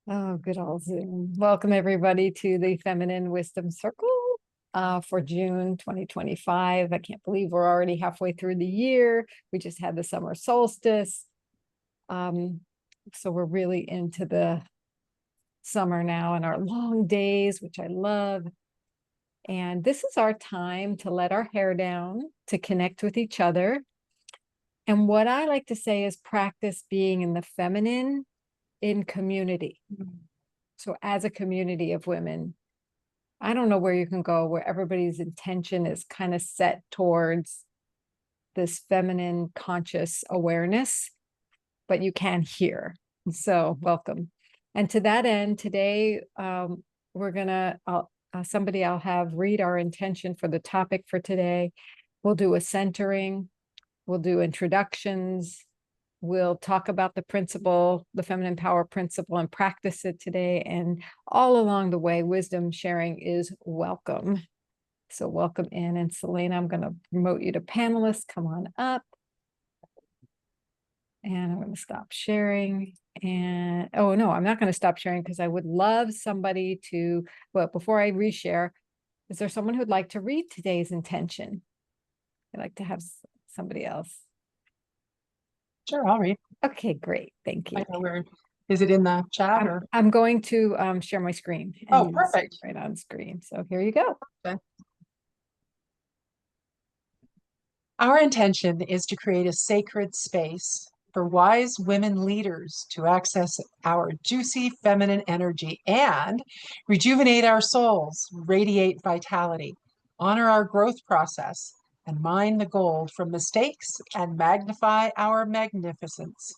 Oh, good old Zoom. Welcome everybody to the Feminine Wisdom Circle for June 2025. I can't believe we're already halfway through the year. We just had the summer solstice. So we're really into the summer now and our long days, which I love. And this is our time to let our hair down, to connect with each other. And what I like to say is practice being in the feminine in community. So as a community of women, I don't know where you can go where everybody's intention is kind of set towards this feminine conscious awareness, but you can hear. So welcome. And to that end, today we're gonna somebody I'll have read our intention for the topic for today. We'll do a centering, we'll do introductions, we'll talk about the principle, the feminine power principle, and practice it today. And all along the way, wisdom sharing is welcome. So welcome in. And Selena, I'm going to promote you to panelists. Come on up. And I'm going to stop sharing. And oh, no, I'm not going to stop sharing because I would love somebody to, well, before I reshare, is there someone who'd like to read today's intention? I'd like to have somebody else. Sure, I'll read. Okay, great. Thank you. I know where. Is it in the chat or? I'm going to share my screen. Oh, And perfect. right on screen. So here you go. Okay. Our intention is to create a sacred space for wise women leaders to access our juicy feminine energy and rejuvenate our souls, radiate vitality, honor our growth process, and mine the gold from mistakes and magnify our magnificence.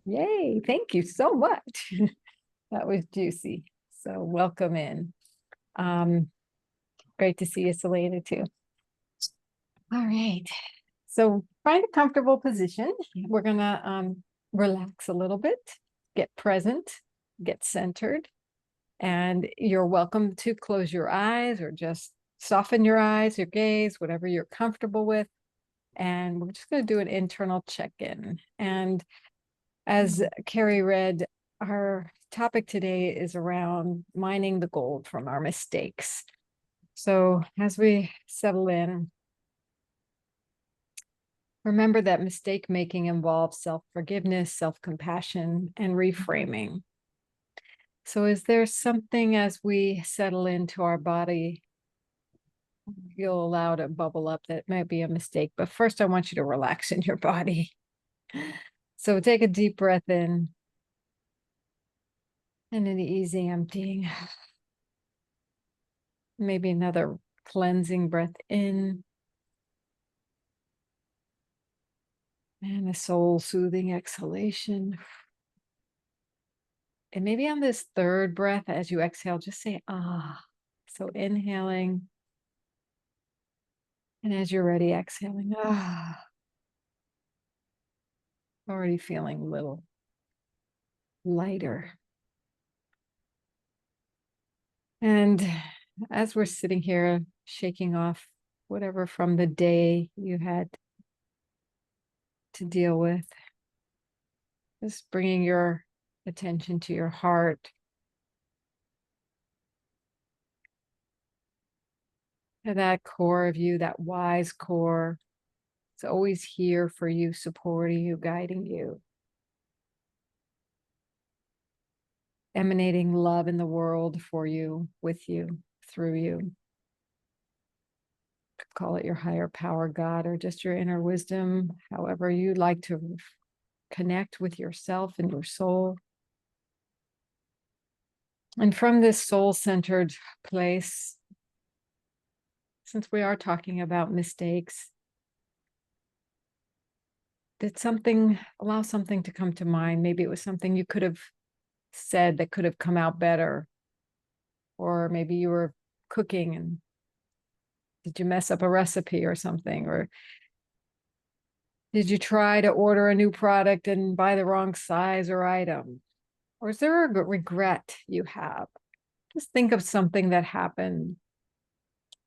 Yay. Thank you so much. That was juicy. So welcome in. Great to see you, Selena, too. All right. So find a comfortable position. We're going to relax a little bit, get present, get centered. And you're welcome to close your eyes or just soften your eyes, your gaze, whatever you're comfortable with. And we're just going to do an internal check-in. And as Carrie read, our topic today is around mining the gold from our mistakes. So as we settle in, remember that mistake making involves self-forgiveness, self-compassion, and reframing. So is there something as we settle into our body, you'll allow to bubble up that might be a mistake? But first, I want you to relax in your body. So take a deep breath in and an easy emptying. Maybe another cleansing breath in. And a soul-soothing exhalation. And maybe on this third breath, as you exhale, just say, ah. So inhaling. And as you're ready, exhaling, ah. Already feeling a little lighter. And as we're sitting here shaking off whatever from the day you had to deal with, just bringing your attention to your heart. And that core of you, that wise core, it's always here for you, supporting you, guiding you, emanating love in the world for you, with you, through you. Call it your higher power, God, or just your inner wisdom, however you'd like to connect with yourself and your soul. And from this soul-centered place, since we are talking about mistakes, did something, allow something to come to mind? Maybe it was something you could have said that could have come out better. Or maybe you were cooking and did you mess up a recipe or something? Or did you try to order a new product and buy the wrong size or item? Or is there a regret you have? Just think of something that happened.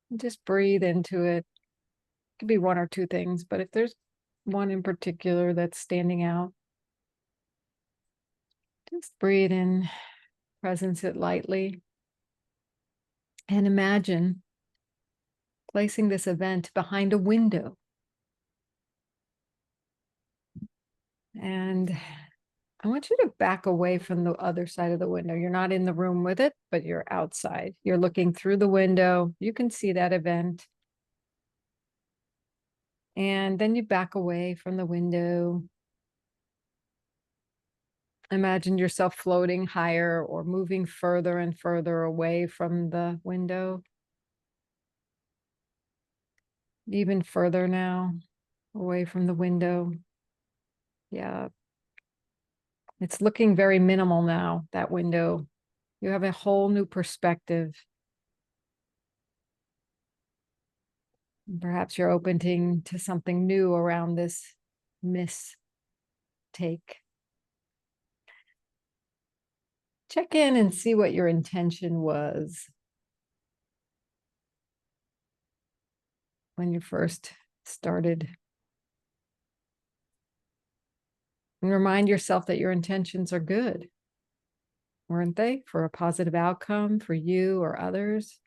And just breathe into it. It could be one or two things, but if there's one in particular that's standing out, Just breathe in, presence it lightly, and imagine placing this event behind a window. And I want you to back away from the other side of the window. You're not in the room with it, but you're outside. You're looking through the window. You can see that event. And then you back away from the window. Imagine yourself floating higher or moving further and further away from the window. Even further now, away from the window. Yeah. It's looking very minimal now, that window. You have a whole new perspective. Perhaps you're opening to something new around this mistake. Check in and see what your intention was when you first started. And remind yourself that your intentions are good, weren't they? For a positive outcome for you or others.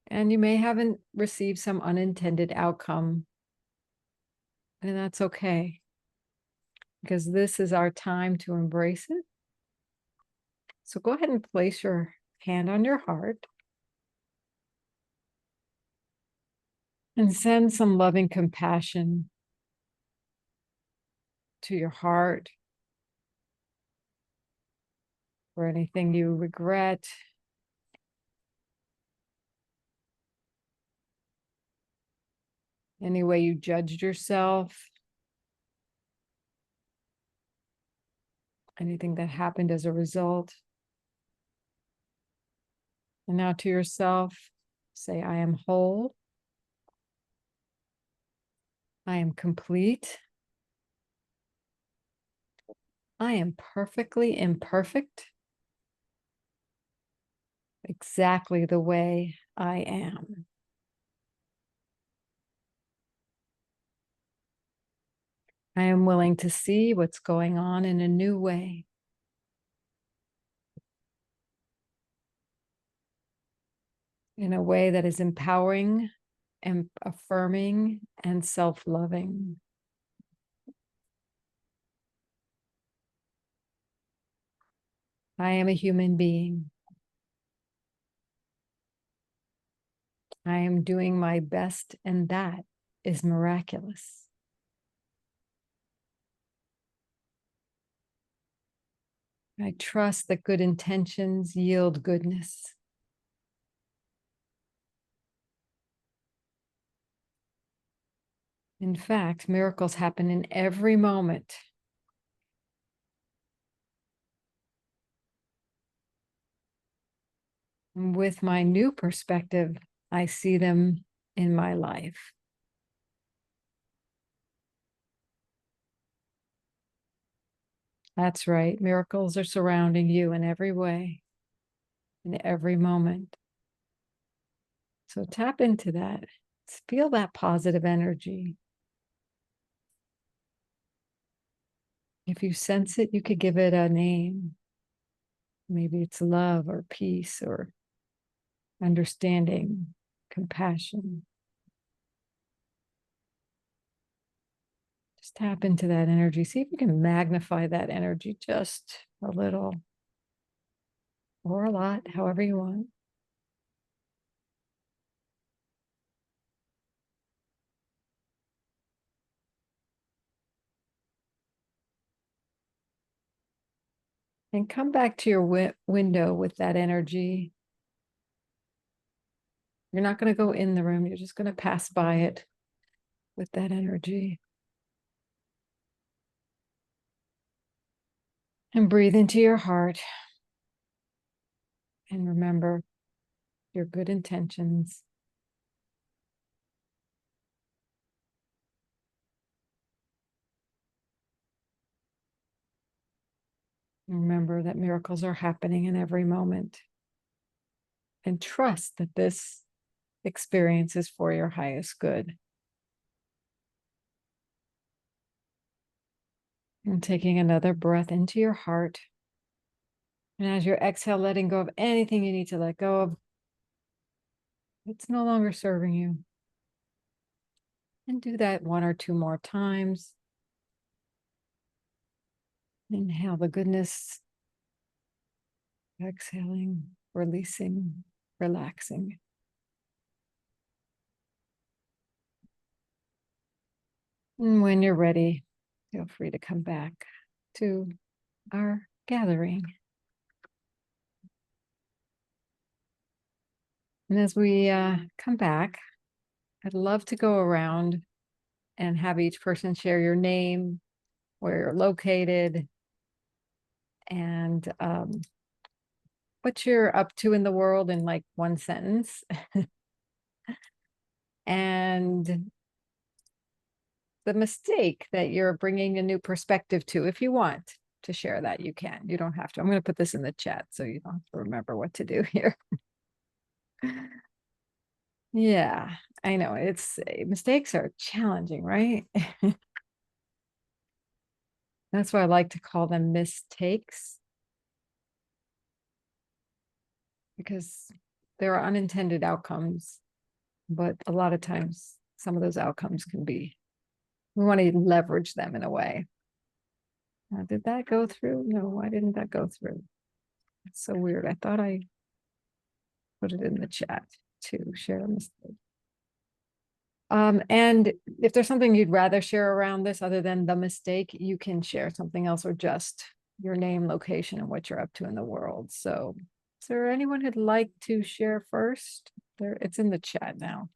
And you may haven't received some unintended outcome. And that's okay, because this is our time to embrace it. So go ahead and place your hand on your heart and send some loving compassion to your heart for anything you regret, any way you judged yourself, anything that happened as a result. And now to yourself, say, I am whole. I am complete. I am perfectly imperfect, exactly the way I am. I am willing to see what's going on in a new way. In a way that is empowering and affirming and self-loving. I am a human being. I am doing my best, and that is miraculous. I trust that good intentions yield goodness. In fact, miracles happen in every moment. And with my new perspective, I see them in my life. That's right. Miracles are surrounding you in every way, in every moment. So tap into that. Feel that positive energy. If you sense it, you could give it a name. Maybe it's love or peace or understanding, compassion. Just tap into that energy. See if you can magnify that energy just a little or a lot, however you want. And come back to your window with that energy. You're not going to go in the room. You're just going to pass by it with that energy. And breathe into your heart. And remember your good intentions. Remember that miracles are happening in every moment. And trust that this experience is for your highest good. And taking another breath into your heart. And as you exhale, letting go of anything you need to let go of, it's no longer serving you. And do that one or two more times. Inhale the goodness, exhaling, releasing, relaxing. And when you're ready, feel free to come back to our gathering. And as we come back, I'd love to go around and have each person share your name, where you're located, and what you're up to in the world in like one sentence. And the mistake that you're bringing a new perspective to. If you want to share that, you can. You don't have to. I'm going to put this in the chat so you don't have to remember what to do here. Yeah, I know. Mistakes are challenging, right? That's why I like to call them mistakes, because there are unintended outcomes, but a lot of times some of those outcomes can be, we want to leverage them in a way. Did that go through? No, why didn't that go through? It's so weird. I thought I put it in the chat to share a mistake. And if there's something you'd rather share around this other than the mistake, you can share something else or just your name, location, and what you're up to in the world. So is there anyone who'd like to share first? It's in the chat now.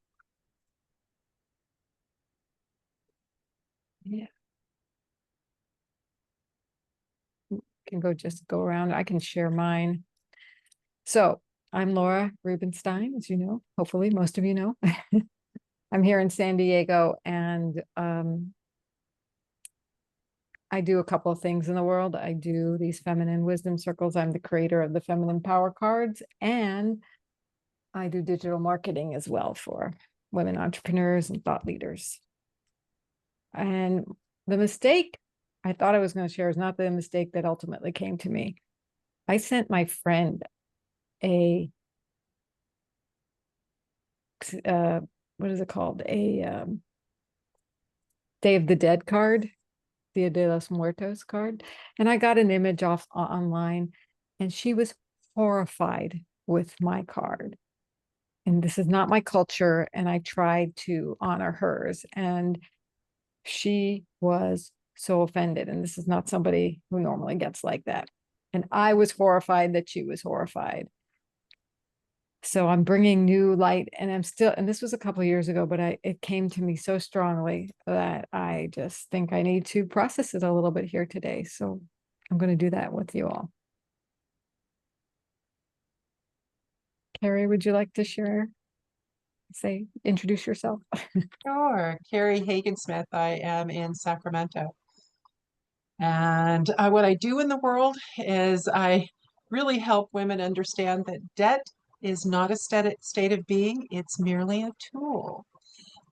Yeah. Can just go around. I can share mine. So I'm Laura Rubenstein, as you know, hopefully most of you know. I'm here in San Diego, and I do a couple of things in the world. I do these feminine wisdom circles. I'm the creator of the feminine power cards, and I do digital marketing as well for women entrepreneurs and thought leaders. And the mistake I thought I was going to share is not the mistake that ultimately came to me. I sent my friend a what is it called? A Day of the Dead card, Dia de los Muertos card. And I got an image off online, and she was horrified with my card. And this is not my culture. And I tried to honor hers. And she was so offended. And this is not somebody who normally gets like that. And I was horrified that she was horrified. So I'm bringing new light, and and this was a couple of years ago, but it came to me so strongly that I just think I need to process it a little bit here today. So I'm going to do that with you all. Carrie, would you like to share? Introduce yourself. Sure. Carrie Hagen-Smith. I am in Sacramento. And what I do in the world is I really help women understand that debt is not a state of being, it's merely a tool.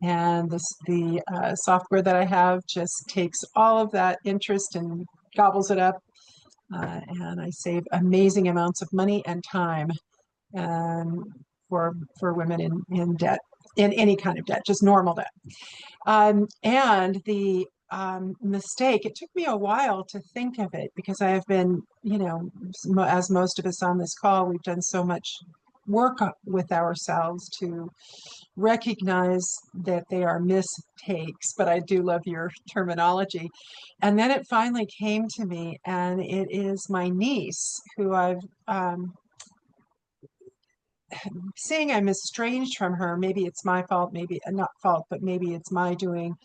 And the software that I have just takes all of that interest and gobbles it up. And I save amazing amounts of money and time for women in debt, in any kind of debt, just normal debt. And the mistake, it took me a while to think of it because I have been, as most of us on this call, we've done so much work with ourselves to recognize that they are mistakes, but I do love your terminology. And then it finally came to me, and it is my niece who I've seeing I'm estranged from her. Maybe it's my fault, maybe not fault, but maybe it's my doing.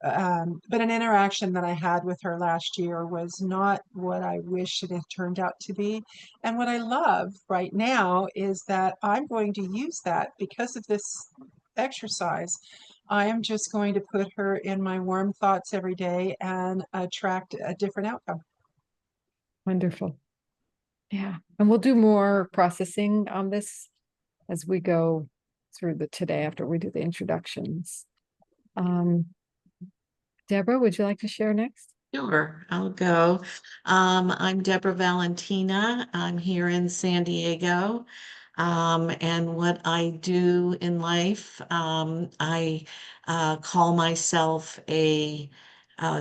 But an interaction that I had with her last year was not what I wish it had turned out to be. And what I love right now is that I'm going to use that because of this exercise. I am just going to put her in my warm thoughts every day and attract a different outcome. Wonderful. Yeah. And we'll do more processing on this as we go through today after we do the introductions. Deborah, would you like to share next? Sure, I'll go. I'm Deborah Valentina. I'm here in San Diego. And what I do in life, I call myself a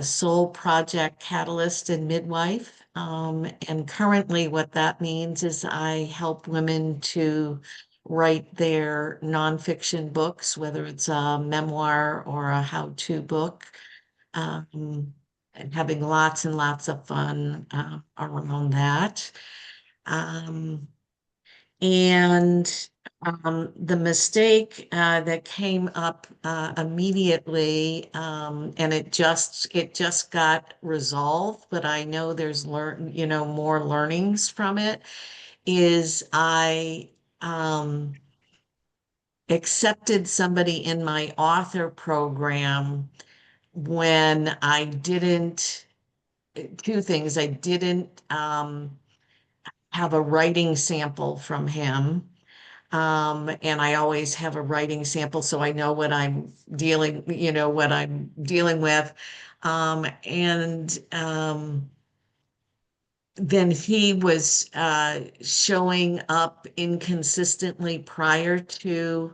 soul project catalyst and midwife. And currently, what that means is I help women to write their nonfiction books, whether it's a memoir or a how-to book. And having lots and lots of fun around that. Um, and the mistake that came up immediately, and it just got resolved, but I know there's more learnings from it, is I accepted somebody in my author program when I didn't two things. I didn't have a writing sample from him. And I always have a writing sample so I know what I'm dealing with. And then he was showing up inconsistently prior to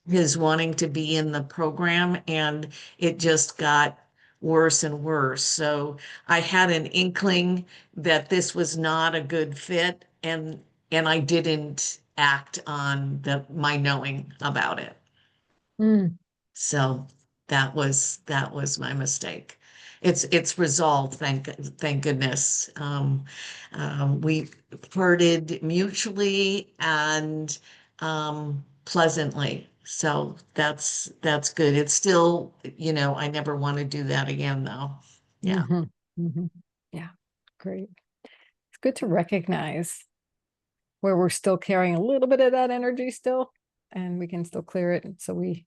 his wanting to be in the program, and it just got worse and worse. So I had an inkling that this was not a good fit, and I didn't act on my knowing about it. Mm, So that was my mistake. It's resolved, thank goodness. We parted mutually and pleasantly. So that's good. It's still, I never want to do that again, though. Yeah, hmm hmm Yeah, great. It's good to recognize where we're still carrying a little bit of that energy still, and we can still clear it so we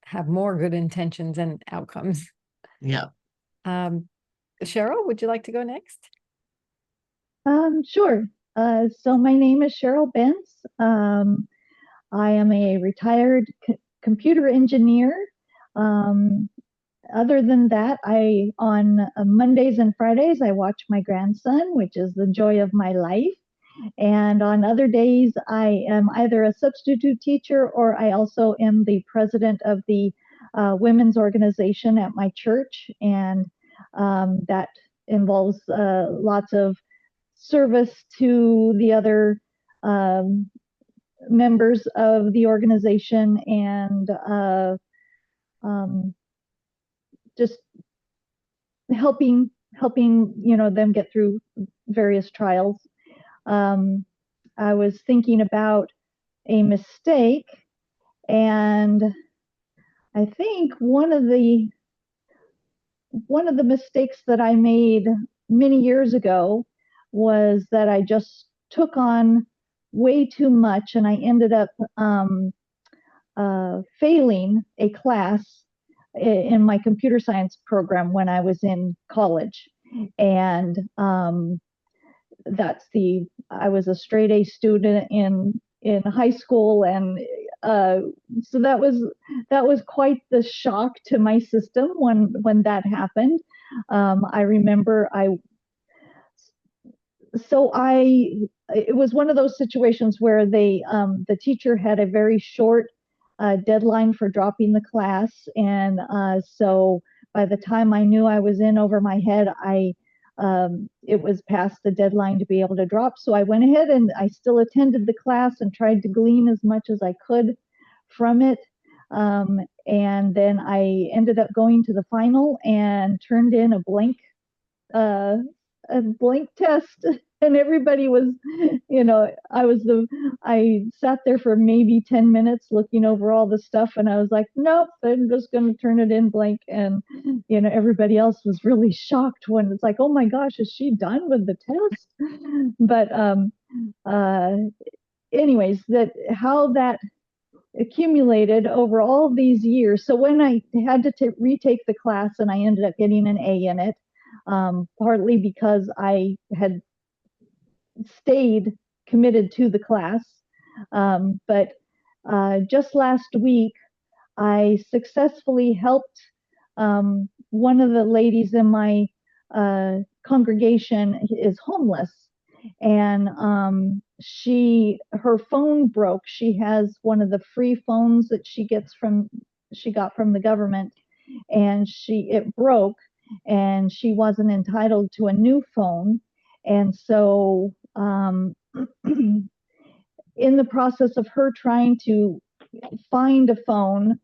have more good intentions and outcomes. yeah. Um, Cheryl, would you like to go next? Sure. So my name is Cheryl Bentz. I am a retired computer engineer. Um, Other than that, I on Mondays and Fridays I watch my grandson, which is the joy of my life. And on other days, I am either a substitute teacher or I also am the president of the women's organization at my church, and that involves lots of service to the other um, members of the organization and um, just helping them get through various trials. Um, I was thinking about a mistake, and I think one of the mistakes that I made many years ago was that I just took on way too much, and I ended up failing a class in my computer science program when I was in college. And I was a straight A student in high school, and uh, so that was quite the shock to my system when that happened. I remember it was one of those situations where the teacher had a very short deadline for dropping the class, and so by the time I knew I was in over my head, it was past the deadline to be able to drop. So I went ahead and I still attended the class and tried to glean as much as I could from it. And then I ended up going to the final and turned in uh, a blank test. And everybody was, I sat there for maybe 10 minutes looking over all the stuff, and I was like, nope, I'm just going to turn it in blank. And everybody else was really shocked when it's like, oh my gosh, is she done with the test? But uh anyways, that how that accumulated over all these years. So when I had to retake the class, and I ended up getting an A in it, partly because I had stayed committed to the class. But just last week, I successfully helped one of the ladies in my congregation is homeless, and her phone broke. She has one of the free phones that she got from the government, and it broke, and she wasn't entitled to a new phone, and so in the process of her trying to find a phone,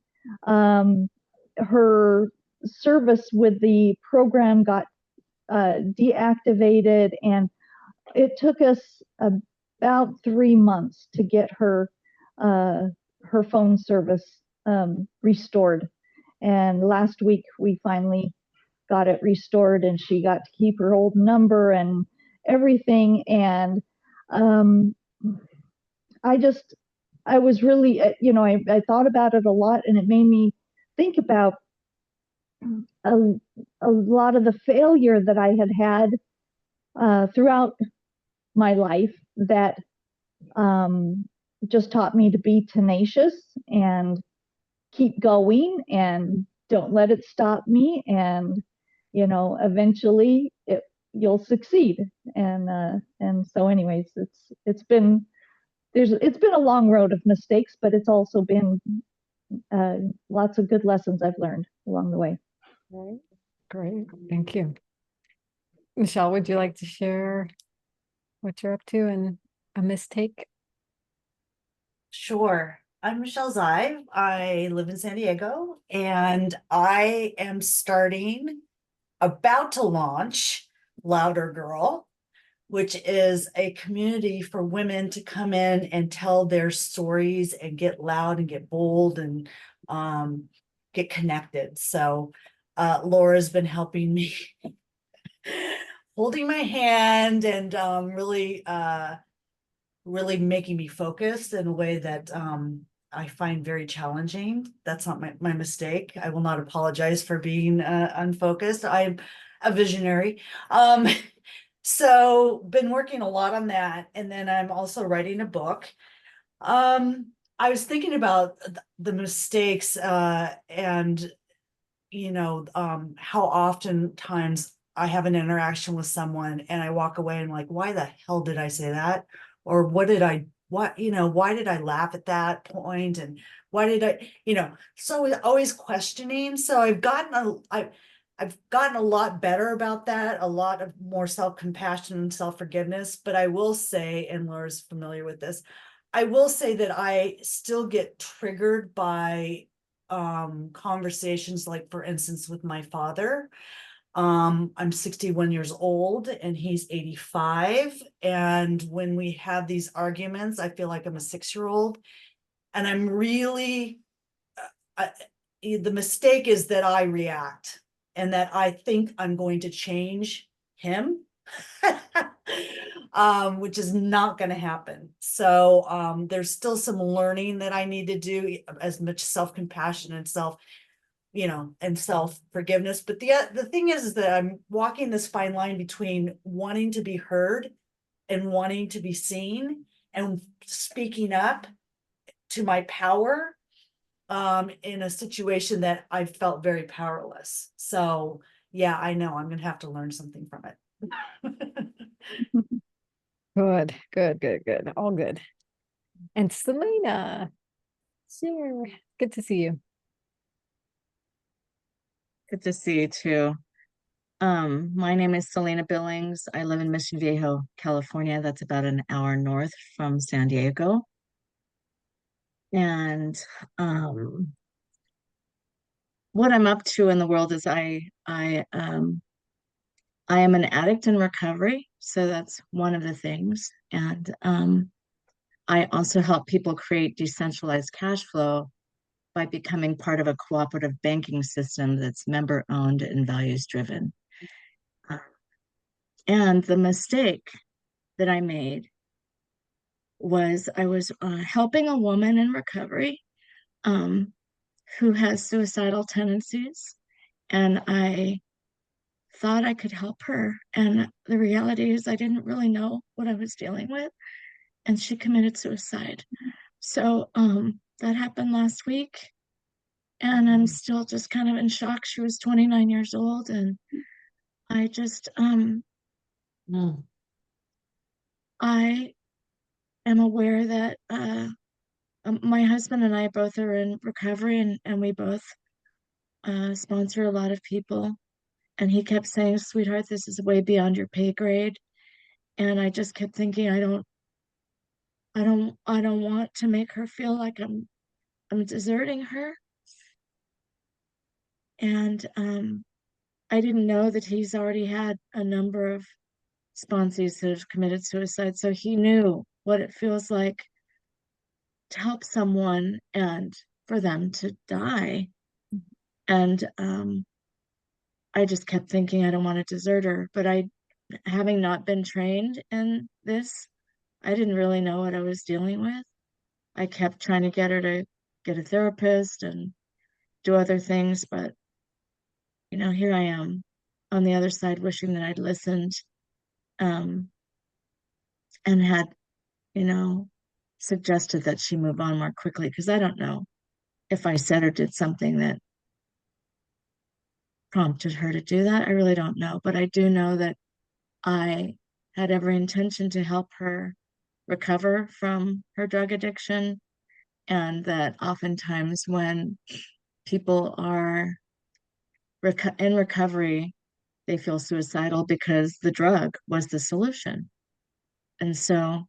her service with the program got deactivated, and it took us about 3 months to get her phone service restored. And last week we finally got it restored, and she got to keep her old number and everything. And I was really, I thought about it a lot, and it made me think about a, a lot of the failure that I had throughout my life that just taught me to be tenacious and keep going and don't let it stop me. And, eventually you'll succeed. And so anyways, it's been a long road of mistakes, but it's also been lots of good lessons I've learned along the way. Right. Great. Thank you. Michelle, would you like to share what you're up to and a mistake? Sure. I'm Michelle Zive. I live in San Diego, and I am about to launch Louder Girl, which is a community for women to come in and tell their stories and get loud and get bold and get connected. So Laura's been helping me, holding my hand, and really making me focused in a way that I find very challenging. That's not my mistake. I will not apologize for being unfocused. I'm a visionary. So been working a lot on that. And then I'm also writing a book. I was thinking about the mistakes and how oftentimes I have an interaction with someone and I walk away and I'm like, why the hell did I say that? Or why did I laugh at that point? And why did so always questioning. So I've gotten a lot better about that, a lot of more self-compassion and self-forgiveness. But I will say, and Laura's familiar with this, I will say that I still get triggered by conversations, like for instance with my father. I'm 61 years old and he's 85, and when we have these arguments I feel like I'm a 6-year-old, and I'm really the mistake is that I react and that I think I'm going to change him. Which is not going to happen. So there's still some learning that I need to do, as much self-compassion and self-forgiveness. But the thing is that I'm walking this fine line between wanting to be heard and wanting to be seen and speaking up to my power in a situation that I felt very powerless. So yeah, I know I'm gonna have to learn something from it. Good, good, good, good. All good. And Selena, sure. Good to see you. Good to see you too. My name is Selena Billings. I live in Mission Viejo, California. That's about an hour north from San Diego. And what I'm up to in the world is I am an addict in recovery, so that's one of the things. And I also help people create decentralized cash flow by becoming part of a cooperative banking system that's member owned and values driven. And the mistake that I made was I was helping a woman in recovery who has suicidal tendencies, and I thought I could help her. And the reality is I didn't really know what I was dealing with, and she committed suicide. So that happened last week, And I'm still just kind of in shock. She was 29 years old, and I just Mm. I am aware that my husband and I both are in recovery, and we both sponsor a lot of people. And he kept saying, "Sweetheart, this is way beyond your pay grade." And I just kept thinking, I don't want to make her feel like I'm deserting her. And I didn't know that he's already had a number of sponsees that have committed suicide. So he knew what it feels like to help someone and for them to die. And I just kept thinking, I don't want to desert her. But having not been trained in this, I didn't really know what I was dealing with. I kept trying to get her to get a therapist and do other things, but here I am on the other side wishing that I'd listened, um, and had, you know, suggested that she move on more quickly, because I don't know if I said or did something that prompted her to do that. I really don't know, but I do know that I had every intention to help her recover from her drug addiction, and that oftentimes when people are in recovery, they feel suicidal because the drug was the solution. And so,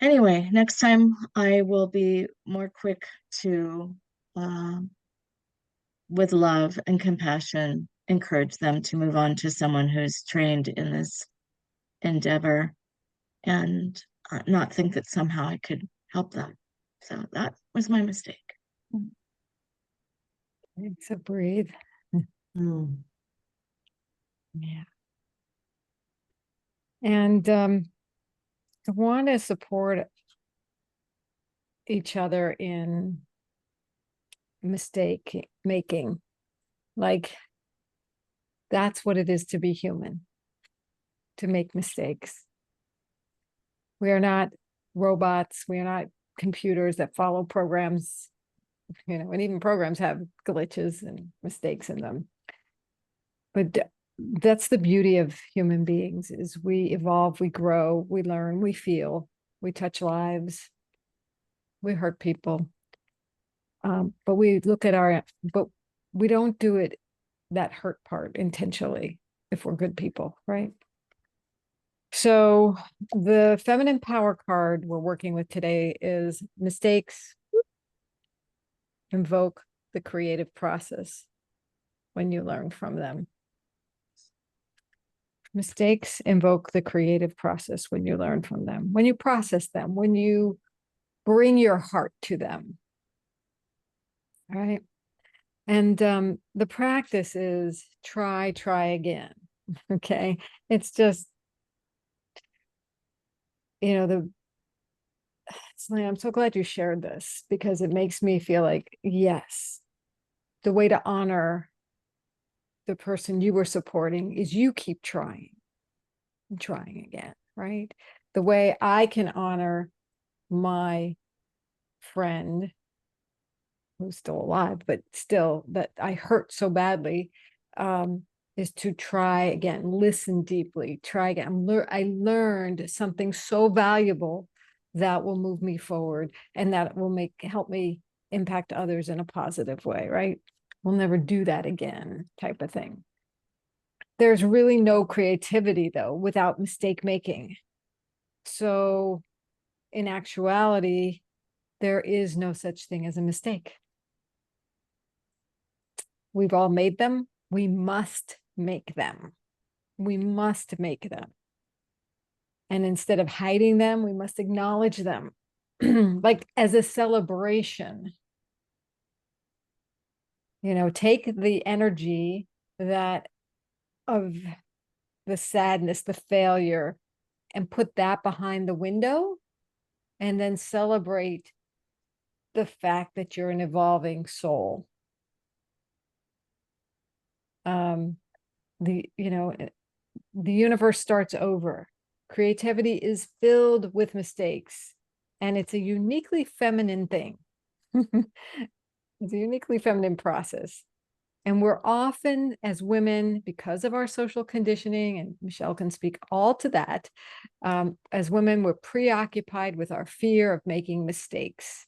anyway, next time I will be more quick to, uh, with love and compassion, encourage them to move on to someone who's trained in this endeavor, and not think that somehow I could help them. So that was my mistake. So breathe. Mm. Yeah. And I want to support each other in mistake making. Like, that's what it is to be human, to make mistakes. We are not robots. We are not computers that follow programs, and even programs have glitches and mistakes in them. But that's the beauty of human beings, is we evolve, we grow, we learn, we feel, we touch lives, we hurt people. But we but we don't do it, that hurt part, intentionally, if we're good people, right? So the feminine power card we're working with today is mistakes invoke the creative process when you learn from them. Mistakes invoke the creative process when you learn from them, when you process them, when you bring your heart to them. All right. And the practice is try again. Okay. It's just, I'm so glad you shared this, because it makes me feel like, yes, the way to honor the person you were supporting is you keep trying and trying again, right? The way I can honor my friend who's still alive, but still that I hurt so badly, is to try again, listen deeply, try again. I learned something so valuable that will move me forward, and that will help me impact others in a positive way, right? We'll never do that again, type of thing. There's really no creativity, though, without mistake making. So in actuality, there is no such thing as a mistake. We've all made them. We must make them. We must make them. And instead of hiding them, we must acknowledge them, like as a celebration. Take the energy of the sadness, the failure, and put that behind the window, and then celebrate the fact that you're an evolving soul. The universe starts over. Creativity is filled with mistakes, and it's a uniquely feminine thing. It's a uniquely feminine process. And we're often, as women, because of our social conditioning, and Michelle can speak all to that, as women, we're preoccupied with our fear of making mistakes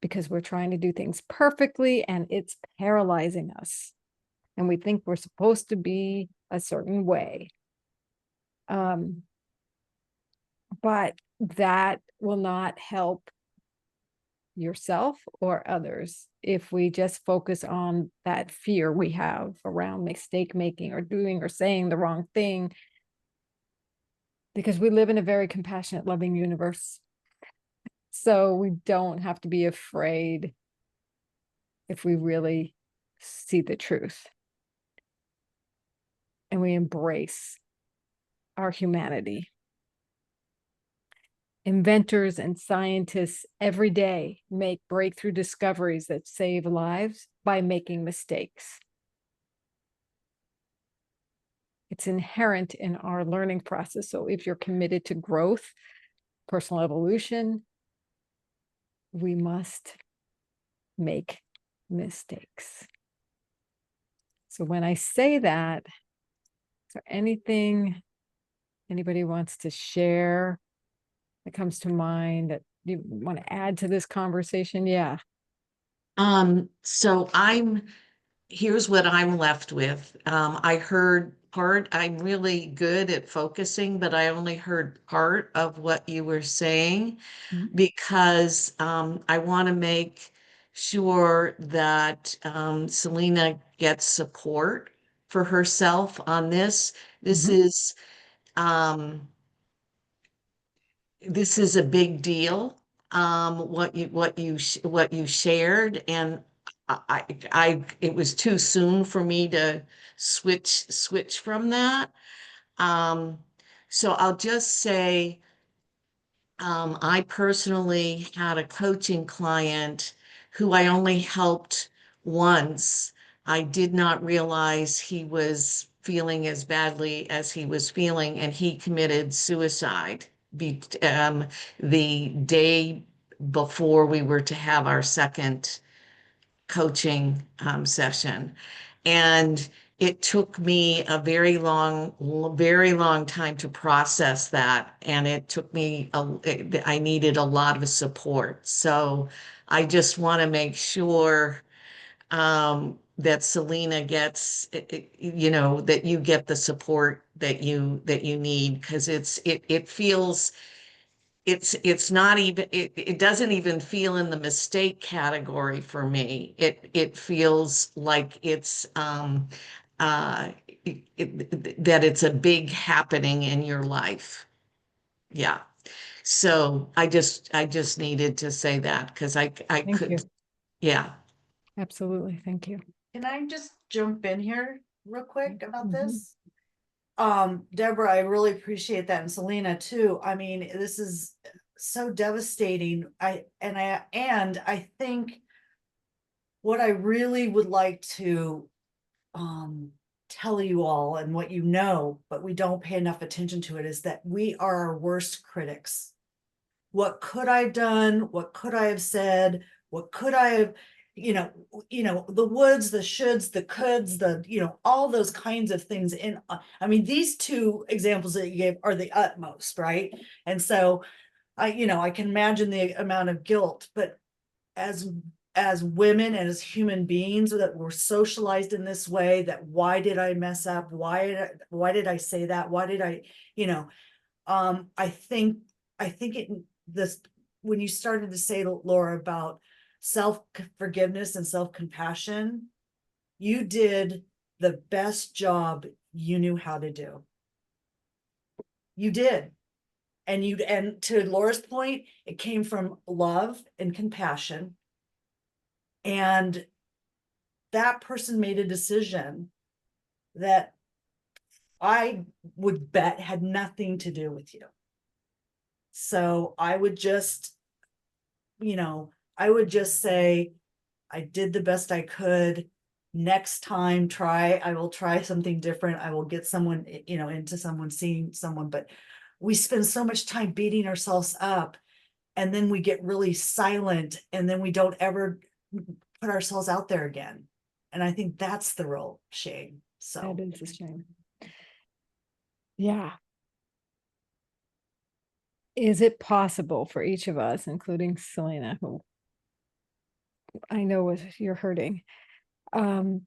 because we're trying to do things perfectly and it's paralyzing us. And we think we're supposed to be a certain way. But that will not help yourself or others if we just focus on that fear we have around mistake making or doing or saying the wrong thing, because we live in a very compassionate, loving universe. So we don't have to be afraid if we really see the truth and we embrace our humanity. Inventors and scientists every day make breakthrough discoveries that save lives by making mistakes. It's inherent in our learning process. So if you're committed to growth, personal evolution, we must make mistakes. So when I say that, is there anything anybody wants to share that comes to mind that you want to add to this conversation? Yeah. So here's what I'm left with. I heard part, I'm really good at focusing, but I only heard part of what you were saying because I want to make sure that Selena gets support for herself on this. This Mhm. is this is a big deal. What you shared, and it was too soon for me to switch from that. Um, so I'll just say, I personally had a coaching client who I only helped once. I did not realize he was feeling as badly as he was feeling, and he committed suicide the day before we were to have our second coaching session. And it took me a very long time to process that. And it took me, I needed a lot of support. So I just want to make sure that Selena gets, that you get the support that you need, because it feels it's not even it doesn't even feel in the mistake category for me. It feels like it's uh that it's a big happening in your life. Yeah. So I just needed to say that because I Thank could, you. yeah. Absolutely. Thank you. Can I just jump in here real quick about Mhm. this? Deborah, I really appreciate that, and Selena too. I mean, this is so devastating. I think what I really would like to tell you all, and what you know, but we don't pay enough attention to it, is that we are our worst critics. What could I have done? What could I have said? What could I have, the woulds, the shoulds, the coulds, all those kinds of things. I mean, these two examples that you gave are the utmost, right? And so I can imagine the amount of guilt, but as as women and as human beings that were socialized in this way, that why did I mess up? Why did I say that? Why did I, you know, I think it this when you started to say, Laura, about self-forgiveness and self-compassion, you did the best job you knew how to do. You did. And to Laura's point, it came from love and compassion. And that person made a decision that I would bet had nothing to do with you. So I would just, I would just say, I did the best I could. Next time, I will try something different. I will get someone, into someone, seeing someone. But we spend so much time beating ourselves up, and then we get really silent, and then we don't ever put ourselves out there again. And I think that's the real shame. So That is a shame. Yeah. Is it possible for each of us, including Selena, who I know you're hurting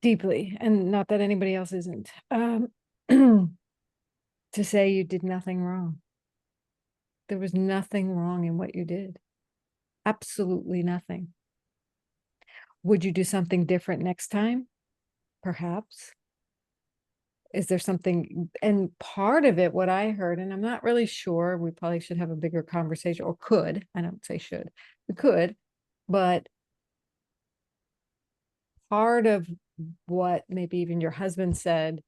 deeply, and not that anybody else isn't, to say you did nothing wrong? There was nothing wrong in what you did. Absolutely nothing. Would you do something different next time? Perhaps. Is there something, and part of it, what I heard, and I'm not really sure, we probably should have a bigger conversation, or could, I don't say should, we could, but part of what maybe even your husband said,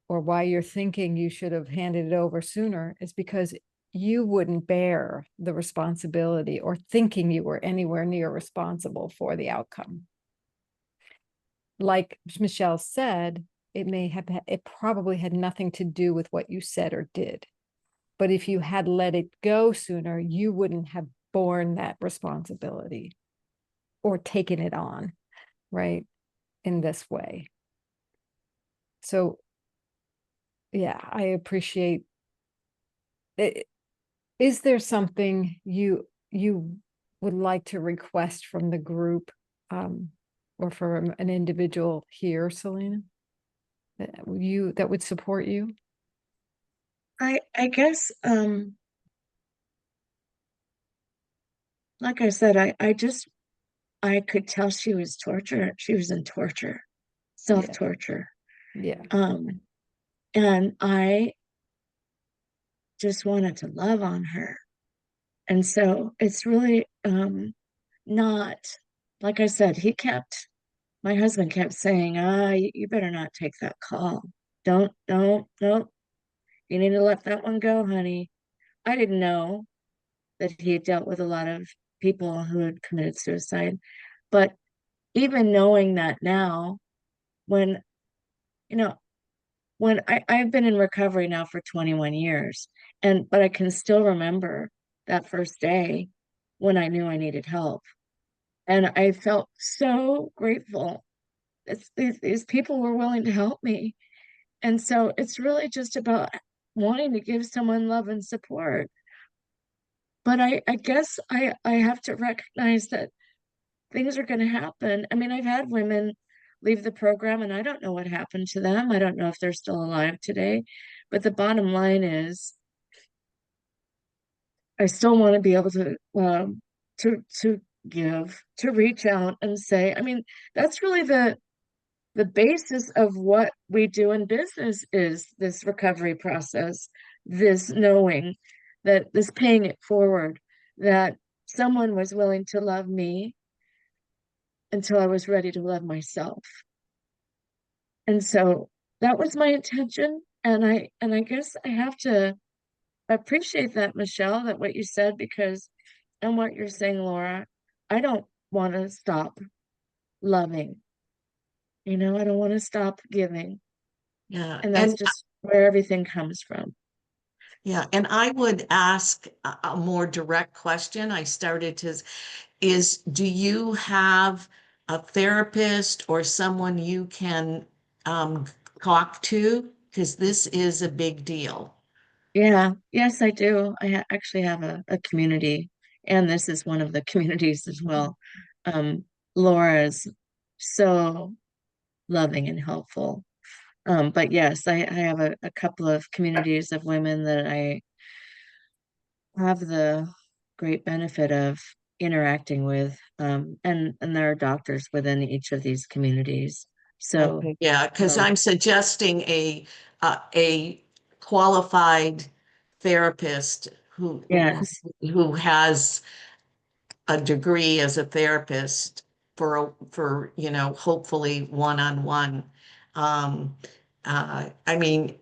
or why you're thinking you should have handed it over sooner, is because you wouldn't bear the responsibility, or thinking you were anywhere near responsible for the outcome. Like Michelle said, it probably had nothing to do with what you said or did. But if you had let it go sooner, you wouldn't have borne that responsibility or taken it on, right, in this way. So, yeah, I appreciate it. Is there something you would like to request from the group, or from an individual here, Selena, that would support you? I guess like I said, I could tell she was she was in torture, Yeah, self-torture. yeah, Um and I just wanted to love on her. And so it's really not, like I said, my husband kept saying, you better not take that call. Don't. You need to let that one go, honey. I didn't know that he had dealt with a lot of people who had committed suicide. But even knowing that now, when, you know, when I've been in recovery now for 21 years, but I can still remember that first day when I knew I needed help. And I felt so grateful that these people were willing to help me. And so it's really just about wanting to give someone love and support. But I guess I have to recognize that things are going to happen. I mean, I've had women leave the program and I don't know what happened to them. I don't know if they're still alive today. But the bottom line is I still want to be able to give, to reach out and say, I mean, that's really the basis of what we do in business is this recovery process, this knowing that this paying it forward, that someone was willing to love me until I was ready to love myself. And so that was my intention. And I guess I have to appreciate that, Michelle, that what you said, because and what you're saying, Laura, I don't want to stop loving. I don't want to stop giving. Yeah. And that's And just where everything comes from. yeah, and I would ask a more direct question. I started to do you have a therapist or someone you can um, talk to? Because this is a big deal. Yeah, yes, I do. Actually have a community, and this is one of the communities as well. Laura is so loving and helpful. But yes, I have a couple of communities of women that I have the great benefit of interacting with. And there are doctors within each of these communities. So, Okay, Yeah, because um, I'm suggesting a qualified therapist yes, who has a degree as a therapist for hopefully one-on-one. Um, I mean,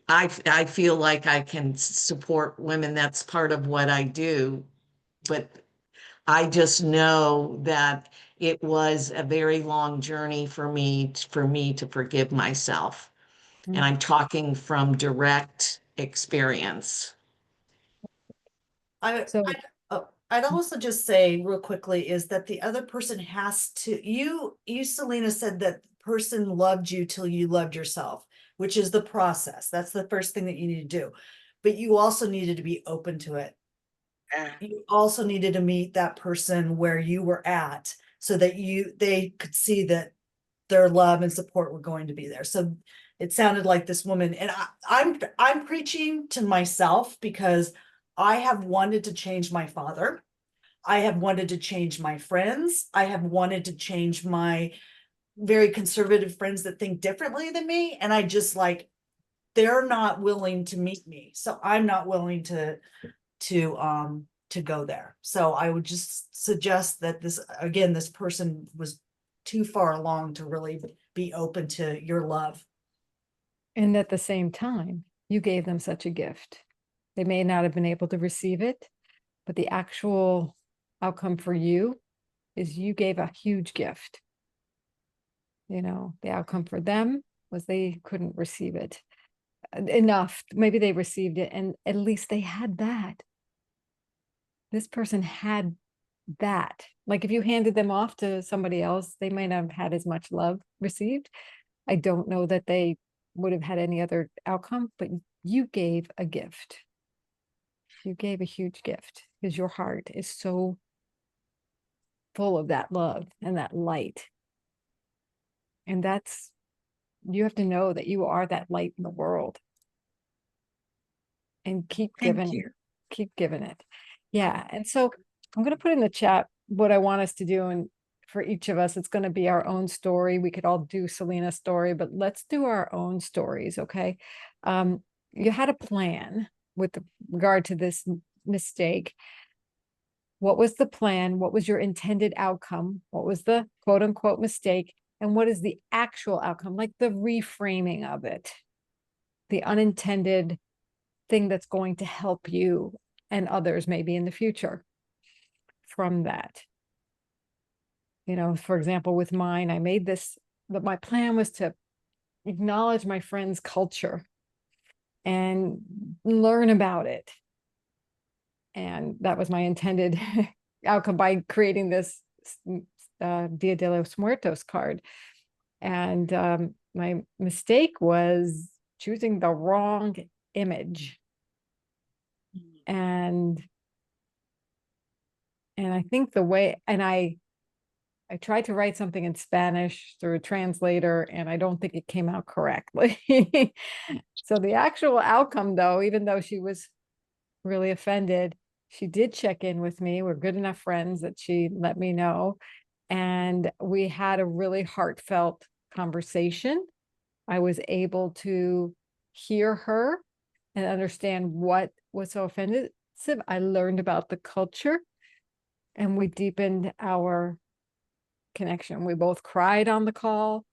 I feel like I can support women. That's part of what I do, but I just know that it was a very long journey for me to forgive myself. And I'm talking from direct experience. I so oh, I'd also just say real quickly is that the other person has to, Selena, said that the person loved you till you loved yourself, which is the process. That's the first thing that you need to do. But you also needed to be open to it. You also needed to meet that person where you were at so that they could see that their love and support were going to be there. So it sounded like this woman, and I'm preaching to myself because I have wanted to change my father. I have wanted to change my friends. I have wanted to change my very conservative friends that think differently than me. And I just like, they're not willing to meet me. So I'm not willing to go there. So I would just suggest that this person was too far along to really be open to your love. And at the same time, you gave them such a gift. They may not have been able to receive it, but the actual outcome for you is you gave a huge gift. You know, the outcome for them was they couldn't receive it enough. Maybe they received it, and at least they had that. This person had that. Like if you handed them off to somebody else, they might not have had as much love received. I don't know that they would have had any other outcome, but you gave a gift. You gave a huge gift because your heart is so full of that love and that light. And you have to know that you are that light in the world. And keep giving it. Yeah. And so I'm going to put in the chat what I want us to do. And for each of us, it's going to be our own story. We could all do Selena's story, but let's do our own stories. Okay. You had a plan with regard to this mistake. What was the plan? What was your intended outcome? What was the quote unquote mistake? And what is the actual outcome? Like the reframing of it, the unintended thing that's going to help you and others maybe in the future from that. You know, for example, with mine, I made this, but my plan was to acknowledge my friend's culture and learn about it. And that was my intended outcome by creating this Dia de los Muertos card. And my mistake was choosing the wrong image. And I think I tried to write something in Spanish through a translator, and I don't think it came out correctly. So the actual outcome, though, even though she was really offended, she did check in with me. We're good enough friends that she let me know. And we had a really heartfelt conversation. I was able to hear her and understand what was so offensive. I learned about the culture and we deepened our connection. We both cried on the call.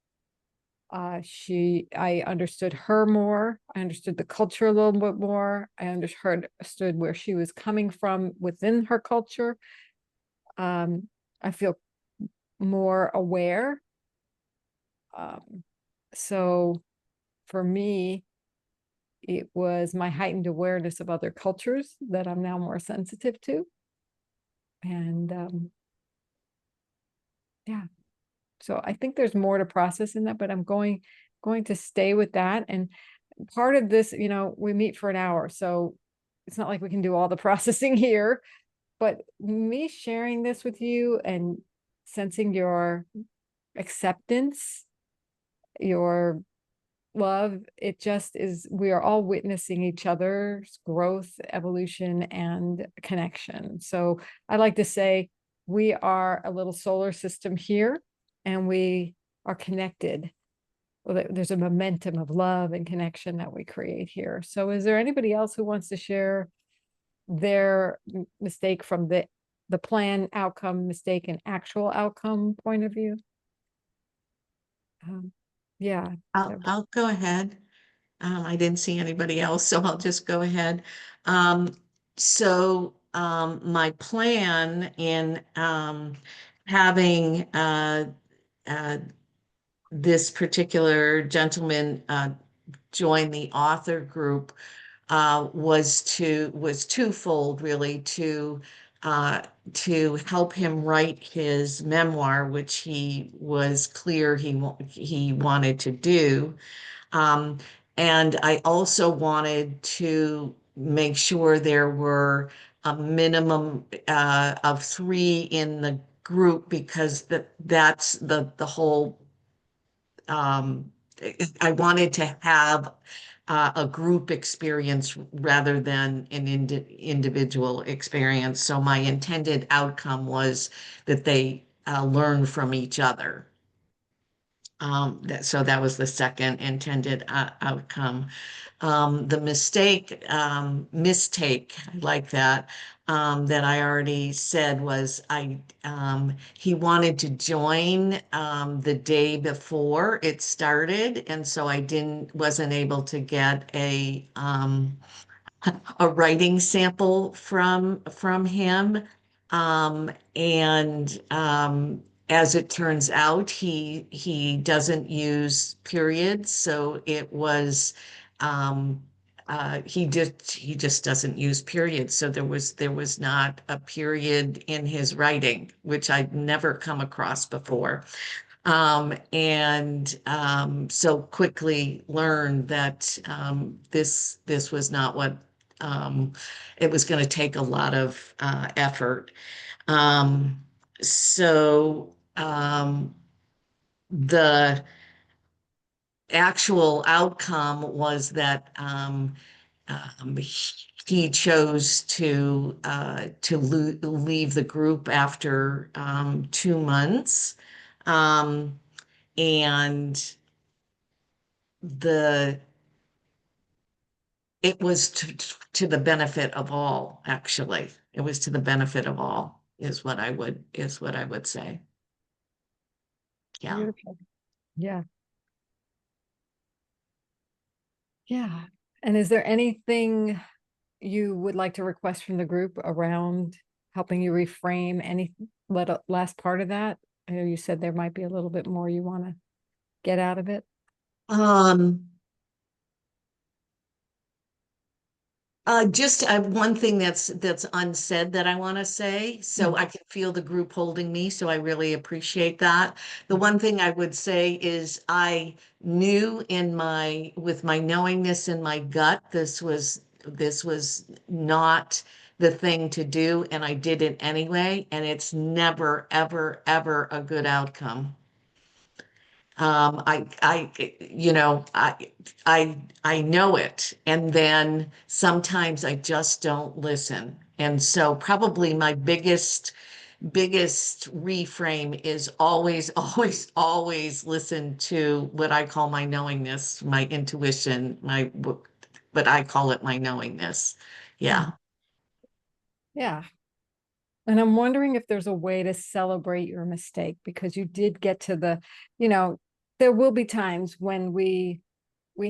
I understood her more. I understood the culture a little bit more. I understood where she was coming from within her culture. I feel more aware. So for me, it was my heightened awareness of other cultures that I'm now more sensitive to. And yeah, so I think there's more to process in that, but I'm going to stay with that. And part of this, you know, we meet for an hour, so it's not like we can do all the processing here, but me sharing this with you and sensing your acceptance, your love, it just is, we are all witnessing each other's growth, evolution, and connection. So I like to say we are a little solar system here and we are connected. Well, there's a momentum of love and connection that we create here. So is there anybody else who wants to share their mistake from the plan, outcome, mistake, and actual outcome point of view? Yeah. I'll go ahead. I didn't see anybody else, so I'll just go ahead. My plan in having uh, this particular gentleman join the author group was twofold, really, to to help him write his memoir, which he was clear he wanted to do. Um, and I also wanted to make sure there were a minimum of three in the group, because that's the whole. Um, I wanted to have a group experience rather than an individual experience. So my intended outcome was that they learn from each other. So that was the second intended outcome. The mistake, I like that, that I already said was he wanted to join the day before it started, and so I wasn't able to get a writing sample from him. And as it turns out, he doesn't use periods, so it was he just doesn't use periods. So there was not a period in his writing, which I'd never come across before. And so quickly learned that this was not what it was going to take a lot of effort. Um, so the actual outcome was that he chose to leave the group after 2 months. Um, and the it was to the benefit of all, actually. It was to the benefit of all, is what I would say. Yeah. Beautiful. Yeah. Yeah. And is there anything you would like to request from the group around helping you reframe any last part of that? I know you said there might be a little bit more you want to get out of it. Um, just one thing that's unsaid that I want to say, so I can feel the group holding me, so I really appreciate that. The one thing I would say is I knew with my knowingness in my gut, this was not the thing to do, and I did it anyway, and it's never, ever, ever a good outcome. I know it, and then sometimes I just don't listen. And so probably my biggest reframe is always, always, always listen to what I call my knowingness, my intuition, but I call it my knowingness. Yeah. Yeah. And I'm wondering if there's a way to celebrate your mistake, because you did get to there will be times when we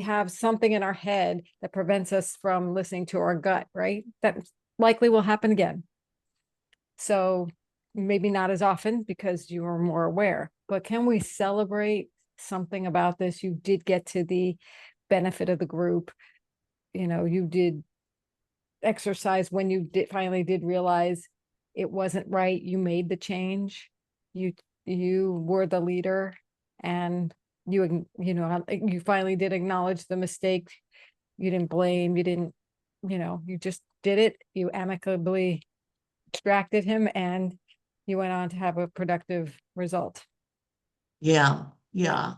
have something in our head that prevents us from listening to our gut, right? That likely will happen again. So maybe not as often because you are more aware, but can we celebrate something about this? You did get to the benefit of the group. You did exercise when you finally did realize it wasn't right. You made the change. You were the leader, and you finally did acknowledge the mistake. You didn't blame. You just did it. You amicably extracted him, and you went on to have a productive result. Yeah. Yeah.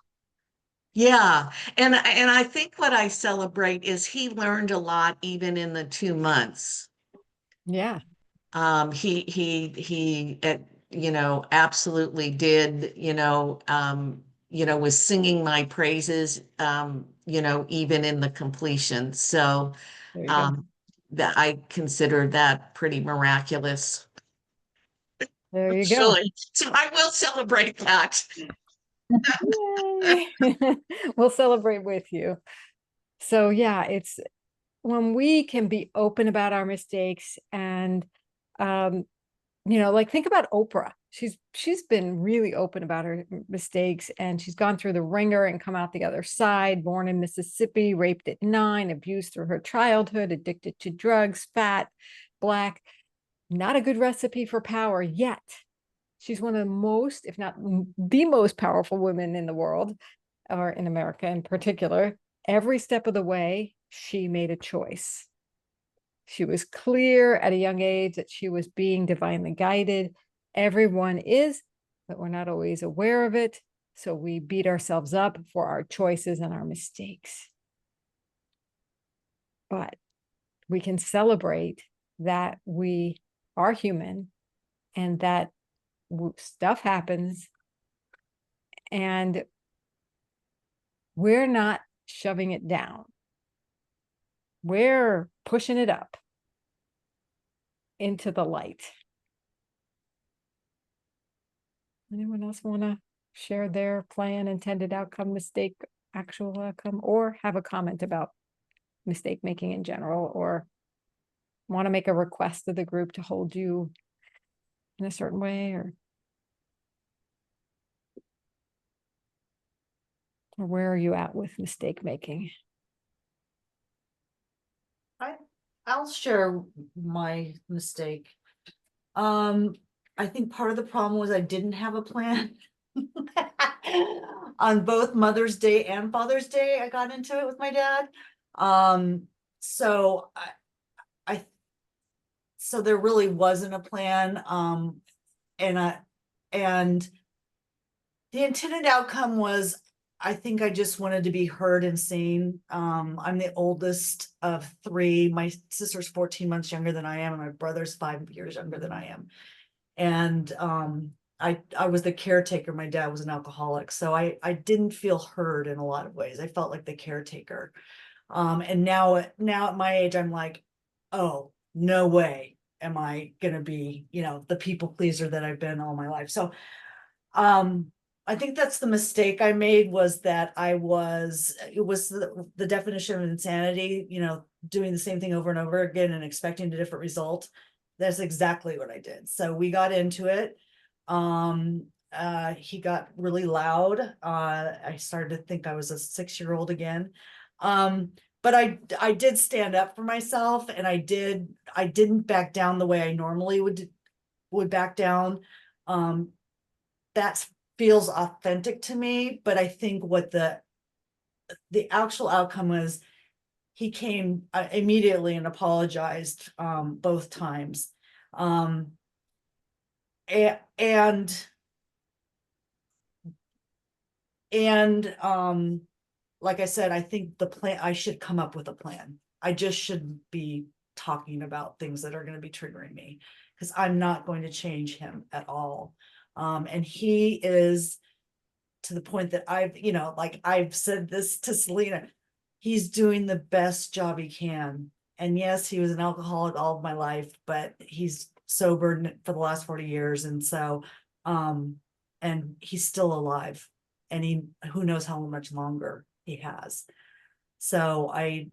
Yeah. Yeah. And I think what I celebrate is he learned a lot even in the 2 months. Yeah. He absolutely did, was singing my praises, even in the completion. So There you go. um, that I consider that pretty miraculous, There you go. actually. So I will celebrate that. Yay. We'll celebrate with you. So yeah, it's when we can be open about our mistakes, and um like think about Oprah. She's been really open about her mistakes, and she's gone through the ringer and come out the other side. Born in Mississippi, raped at 9, abused through her childhood, addicted to drugs, fat, Black. not a good recipe for power yet. She's one of the most, if not the most powerful women in the world, or in America in particular. Every step of the way, she made a choice. She was clear at a young age that she was being divinely guided. Everyone is, but we're not always aware of it. So we beat ourselves up for our choices and our mistakes. But we can celebrate that we are human and that stuff happens, and we're not shoving it down. We're pushing it up into the light. Anyone else want to share their plan, intended outcome, mistake, actual outcome, or have a comment about mistake making in general, or want to make a request of the group to hold you in a certain way, or where are you at with mistake making? I'll share my mistake. I think part of the problem was I didn't have a plan. On both Mother's Day and Father's Day, I got into it with my dad. So so there really wasn't a plan. And the intended outcome was, I think I just wanted to be heard and seen. I'm the oldest of three. My sister's 14 months younger than I am, and my brother's 5 years younger than I am. And I was the caretaker. My dad was an alcoholic, so I didn't feel heard in a lot of ways. I felt like the caretaker. And now at my age, I'm like, oh, no way am I gonna be, the people pleaser that I've been all my life. So I think that's the mistake I made, was that it was the definition of insanity, doing the same thing over and over again and expecting a different result. That's exactly what I did. So we got into it. He got really loud. I started to think I was a 6-year-old again. But I did stand up for myself, and I didn't back down the way I normally would back down. That feels authentic to me, but I think what the actual outcome was, he came immediately and apologized both times. And like I said, I think I should come up with a plan. I just shouldn't be talking about things that are going to be triggering me, because I'm not going to change him at all. And he is, to the point that I've said this to Selena, he's doing the best job he can. And yes, he was an alcoholic all of my life, but he's sobered for the last 40 years. And so, and he's still alive, and who knows how much longer he has. So and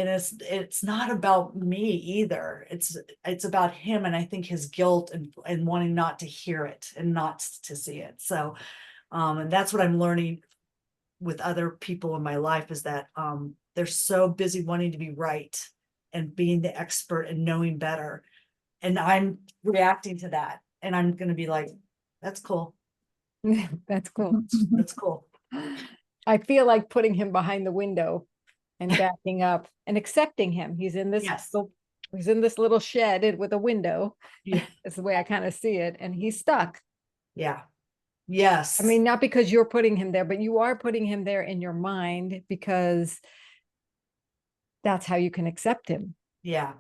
it's not about me either. It's about him, and I think his guilt and wanting not to hear it and not to see it. So, and that's what I'm learning with other people in my life, is that they're so busy wanting to be right and being the expert and knowing better, and I'm reacting to that, and I'm going to be like, that's cool. That's cool. That's cool. I feel like putting him behind the window and backing up and accepting him. He's in this Yes. he's in this little shed with a window. Yeah. That's the way I kind of see it. And he's stuck. Yeah. Yes. I mean, not because you're putting him there, but you are putting him there in your mind, because that's how you can accept him. Yeah,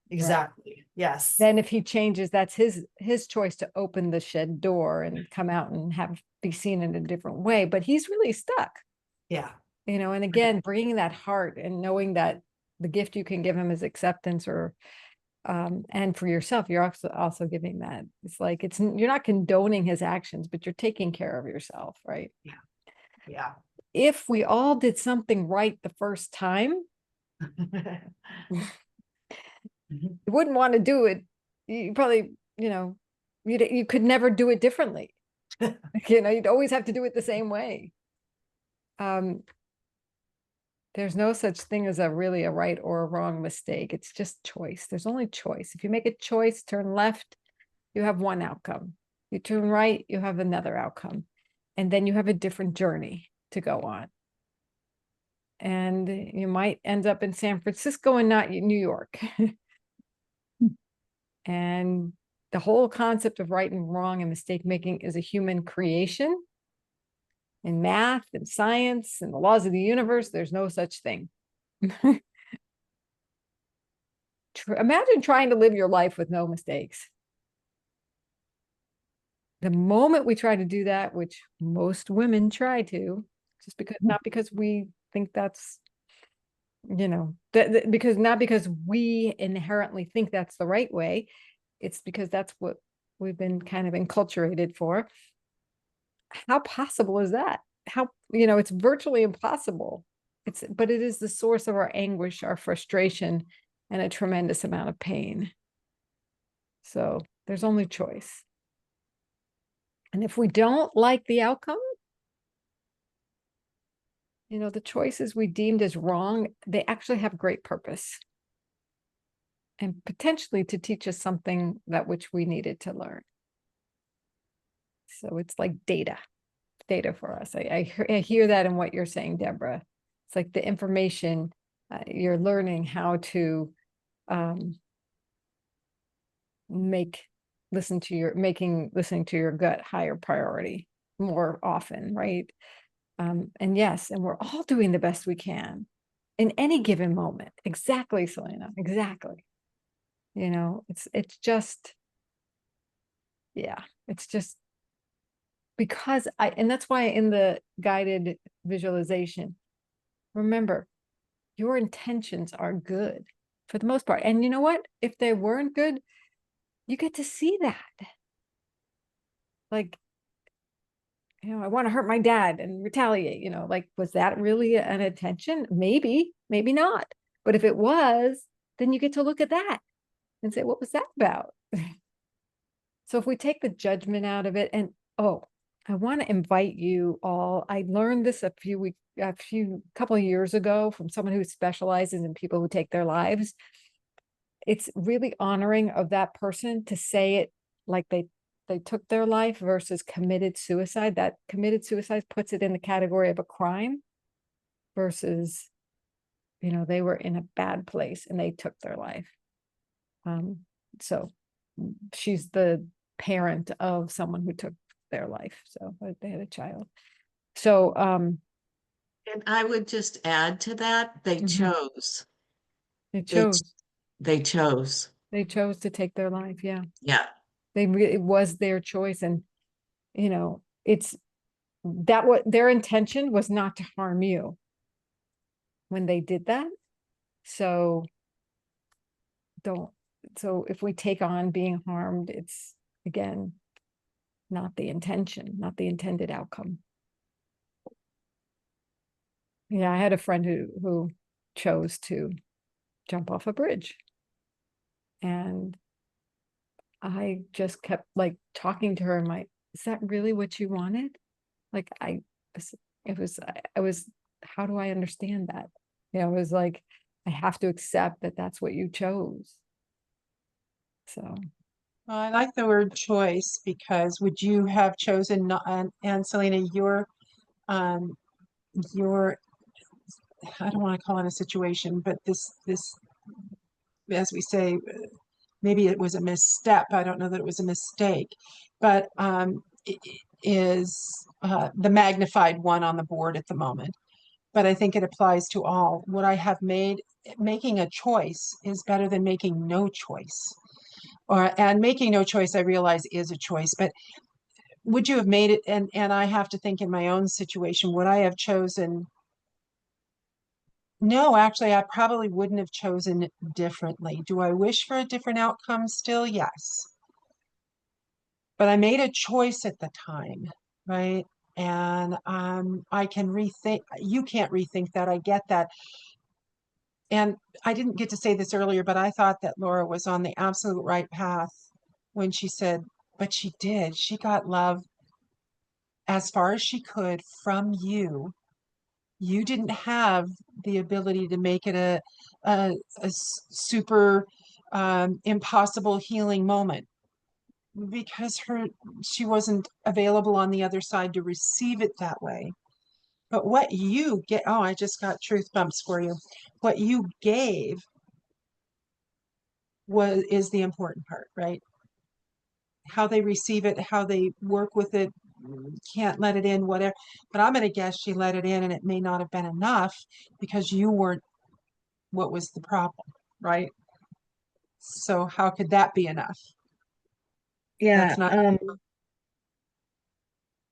exactly. Right. Yes. Then if he changes, that's his choice to open the shed door and come out and be seen in a different way. But he's really stuck. Yeah. And again, bringing that heart and knowing that the gift you can give him is acceptance, or and for yourself, you're also giving that. It's like, you're not condoning his actions, but you're taking care of yourself, right? Yeah. Yeah. If we all did something right the first time, you wouldn't want to do it. You probably, you could never do it differently. You'd always have to do it the same way. There's no such thing as a right or a wrong mistake. It's just choice. There's only choice. If you make a choice, turn left, you have one outcome. You turn right, you have another outcome. And then you have a different journey to go on. And you might end up in San Francisco and not New York. And the whole concept of right and wrong and mistake making is a human creation. In math and science and the laws of the universe, there's no such thing. Imagine trying to live your life with no mistakes. The moment we try to do that, which most women try to, just because, not because we think that's, because not because we inherently think that's the right way, it's because that's what we've been kind of enculturated for. How possible is that? How, it's virtually impossible. But it is the source of our anguish, our frustration, and a tremendous amount of pain. So there's only choice. And if we don't like the outcome, the choices we deemed as wrong, they actually have great purpose. And potentially to teach us something that which we needed to learn. So it's like data for us. I hear that in what you're saying, Deborah. It's like the information you're learning how to listening to your gut higher priority more often, right? And yes, and we're all doing the best we can in any given moment. Exactly, Selena. Exactly. It's just, yeah, it's just because and that's why in the guided visualization, remember, your intentions are good for the most part. And you know what? If they weren't good, you get to see that. Like, I want to hurt my dad and retaliate, like, was that really an intention? Maybe not. But if it was, then you get to look at that and say, what was that about? So if we take the judgment out of it, and I want to invite you all. I learned this a couple of years ago from someone who specializes in people who take their lives. It's really honoring of that person to say it like they took their life versus committed suicide. That committed suicide puts it in the category of a crime versus, they were in a bad place and they took their life. So she's the parent of someone who took their life. So they had a child. So, And I would just add to that, they chose. They They chose. They chose. They chose to take their life. Yeah. Yeah. It was their choice. And, it's that what their intention was not to harm you when they did that. So if we take on being harmed, it's again, not the intention, not the intended outcome. Yeah. I had a friend who chose to jump off a bridge. And I just kept like talking to her and is that really what you wanted? Like I was, how do I understand that? It was like, I have to accept that that's what you chose. So. Well, I like the word choice because would you have chosen not, and Selena, um, your, I don't want to call it a situation, but this, as we say, maybe it was a misstep. I don't know that it was a mistake, but it is the magnified one on the board at the moment. But I think it applies to all. What I have making a choice is better than making no choice. And making no choice, I realize, is a choice. But would you have made it? And I have to think in my own situation, would I have chosen? No, actually, I probably wouldn't have chosen differently. Do I wish for a different outcome still? Yes. But I made a choice at the time, right? And I can rethink. You can't rethink that. I get that. And I didn't get to say this earlier, but I thought that Laura was on the absolute right path when she said, but she did. She got love as far as she could from you. you didn't have the ability to make it a super impossible healing moment because she wasn't available on the other side to receive it that way. But what you get, oh, I just got truth bumps for you. What you gave is the important part, right? How they receive it, how they work with it, can't let it in, whatever. But I'm going to guess she let it in and it may not have been enough because you weren't what was the problem, right? So how could that be enough? Yeah, That's not,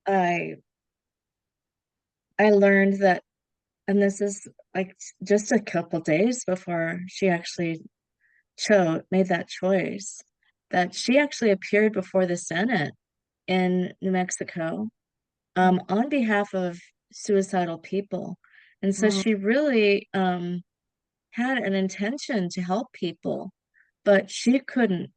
I I learned that, and this is like just a couple days before she actually made that choice, that she actually appeared before the Senate in New Mexico, on behalf of suicidal people. And so mm, she really had an intention to help people, but she couldn't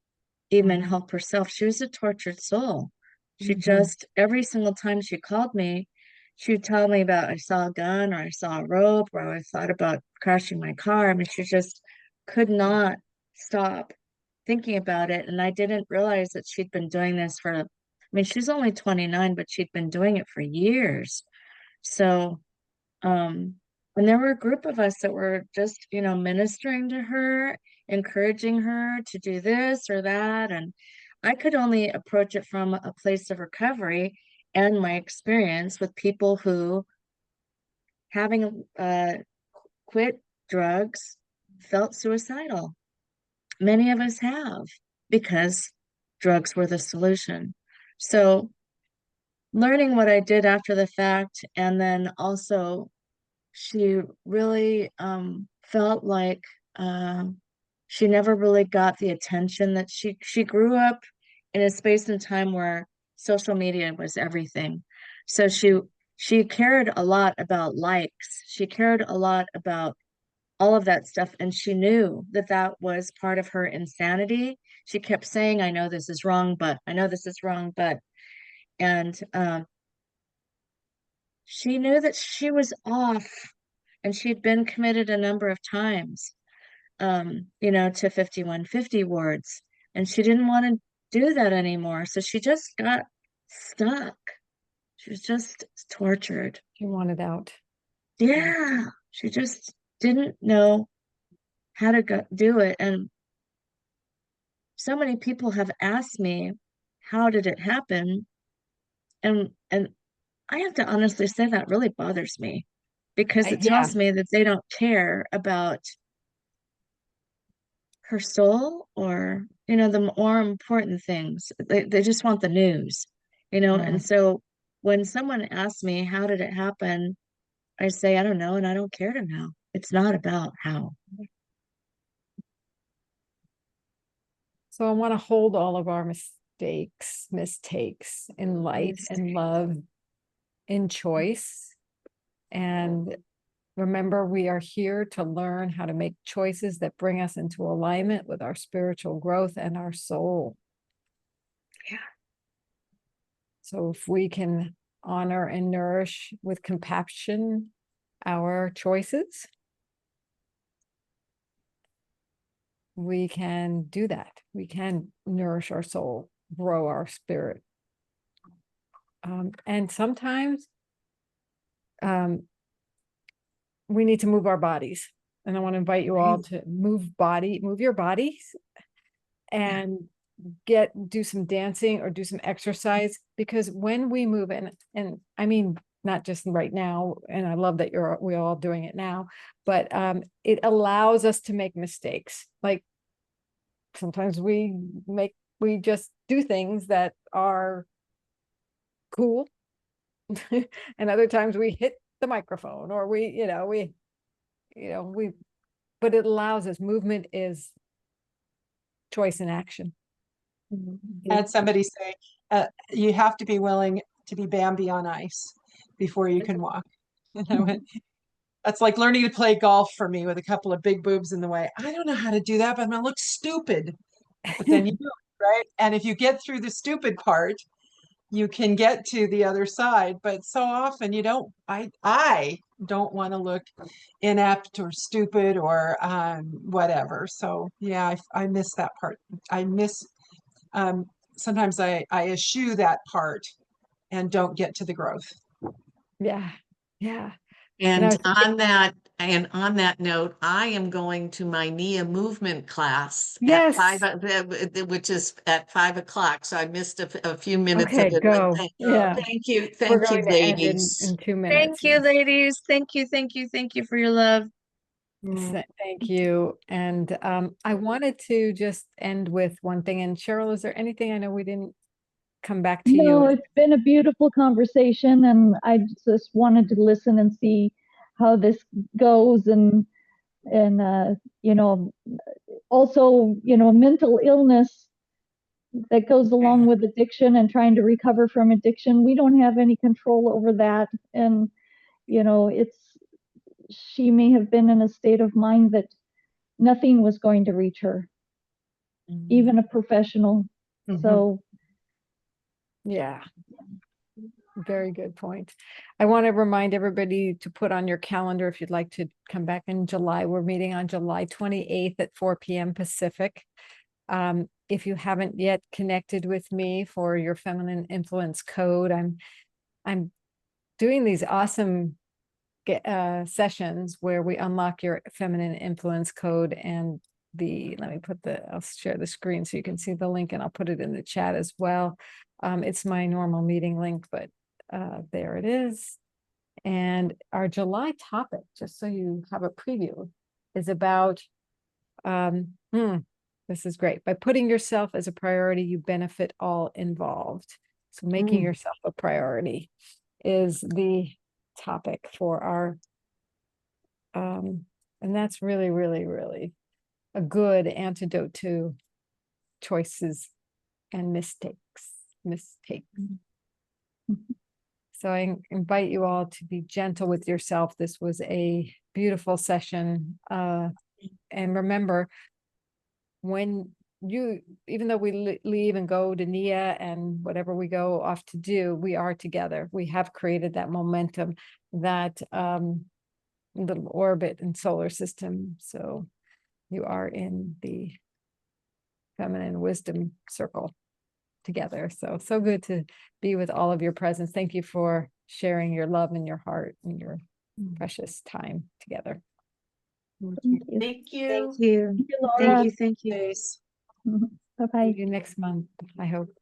even mhm, help herself. She was a tortured soul. She mhm, just, every single time she called me, she would tell me about I saw a gun or I saw a rope or I thought about crashing my car. I mean, she just could not stop thinking about it. And I didn't realize that she'd been doing this for, I mean, she's only 29, but she'd been doing it for years. So, um, and there were a group of us that were just, ministering to her, encouraging her to do this or that. And I could only approach it from a place of recovery and my experience with people who, having quit drugs, felt suicidal. Many of us have because drugs were the solution. So, learning what I did after the fact, and then also she really felt like she never really got the attention that she grew up in a space and time where social media was everything. So she cared a lot about likes. She cared a lot about all of that stuff, and she knew that that was part of her insanity. She kept saying, "I know this is wrong, but I know this is wrong, but," and she knew that she was off and she'd been committed a number of times, to 5150 wards, and she didn't want to do that anymore. So she just got stuck. She was just tortured. She wanted out. Yeah, she just didn't know how to do it. And so many people have asked me, how did it happen? And I have to honestly say that really bothers me because it Yeah, tells me that they don't care about her soul or the more important things. They just want the news. yeah. And so when someone asks me how did it happen, I say I don't know and I don't care to know. It's not about how. So I want to hold all of our mistakes in light and love, in choice. And remember, we are here to learn how to make choices that bring us into alignment with our spiritual growth and our soul. Yeah. So if we can honor and nourish with compassion our choices, we can do that. We can nourish our soul, grow our spirit. And sometimes we need to move our bodies. And I want to invite you all to move your bodies and do some dancing or do some exercise, because when we move, and I mean, not just right now, and I love that we're all doing it now, but it allows us to make mistakes. Like sometimes we just do things that are cool, and other times we hit the microphone or but it allows us. Movement is choice in action. had somebody say, you have to be willing to be Bambi on ice before you can walk. And I went, that's like learning to play golf for me with a couple of big boobs in the way. I don't know how to do that, but I'm gonna look stupid. But then you do it, right? And if you get through the stupid part, you can get to the other side. But so often you don't. I don't want to look inept or stupid or whatever. So yeah, I miss that part. I miss sometimes I eschew that part and don't get to the growth. Yeah. Yeah. And I And was thinking, on that note, I am going to my Nia movement class at yes. which is at 5 o'clock. So I missed a few minutes of Okay, it, but go. Yeah. We're thank you, going to end ladies. in 2 minutes. Thank you, ladies. Thank you, thank you, thank you for your love. Thank you. And I wanted to just end with one thing. And Cheryl, is there anything, I know we didn't come back to No, you? it's been a beautiful conversation, and I just wanted to listen and see how this goes, and you know, also, you know, mental illness that goes along with addiction and trying to recover from addiction. We don't have any control over that, and you know, she may have been in a state of mind that nothing was going to reach her, even a professional. So Yeah. Very good point. I want to remind everybody to put on your calendar if you'd like to come back in July. We're meeting on July 28th at 4 p.m. Pacific. If you haven't yet connected with me for your feminine influence code, I'm doing these awesome sessions where we unlock your feminine influence code, and I'll share the screen so you can see the link, and I'll put it in the chat as well. It's my normal meeting link, but there it is. And our July topic, just so you have a preview, is about, this is great. By putting yourself as a priority, you benefit all involved. So making yourself a priority is the topic for our, and that's really, really, really a good antidote to choices and mistakes. So I invite you all to be gentle with yourself. This was a beautiful session. And remember, when even though we leave and go to Nia and whatever we go off to do, we are together. We have created that momentum, that little orbit and solar system. So you are in the feminine wisdom circle together. So good to be with all of your presence. Thank you for sharing your love and your heart and your precious time together. thank you. Thank you. Thank you. Thank you, Thank Laura. you, thank you. Days. Bye-bye. See you next month, I hope.